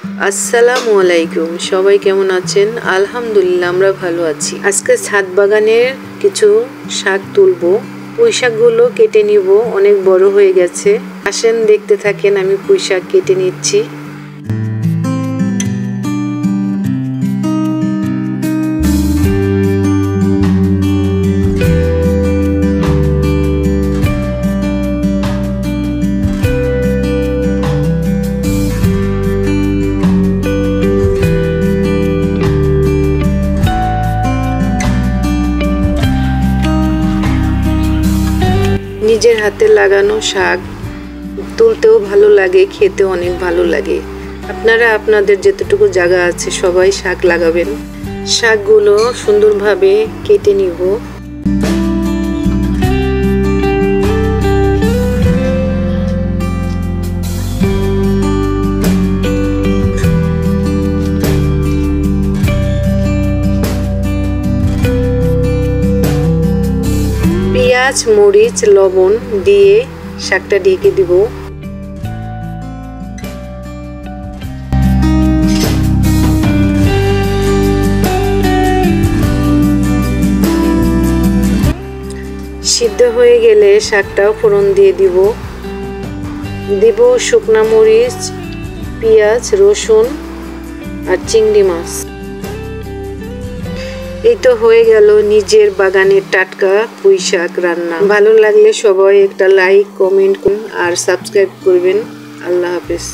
আসসালামু আলাইকুম, সবাই কেমন আছেন? আলহামদুলিল্লাহ, আমরা ভালো আছি। আজকে ছাদ বাগানের কিছু শাক তুলবো। পুঁই শাকগুলো কেটে নিব, অনেক বড় হয়ে গেছে। আসেন দেখতে থাকেন, আমি পুঁই শাক কেটে নিচ্ছি। নিজের হাতে লাগানো শাক তুলতেও ভালো লাগে, খেতেও অনেক ভালো লাগে। আপনারা আপনাদের যতটুকু জায়গা আছে সবাই শাক লাগাবেন। শাকগুলো সুন্দরভাবে কেটে নিব। পেঁয়াজ, মরিচ, লবণ দিয়ে শাকটা ঢেকে দিব। সিদ্ধ হয়ে গেলে শাকটাও ফোড়ন দিয়ে দিব। দিব শুকনা মরিচ, পেঁয়াজ, রসুন আর চিংড়ি মাছ। এই তো হয়ে গেল নিজের বাগানের টাটকা পুঁই শাক রান্না। ভালো লাগলে সবাই একটা লাইক, কমেন্ট আর সাবস্ক্রাইব করবেন। আল্লাহ হাফেজ।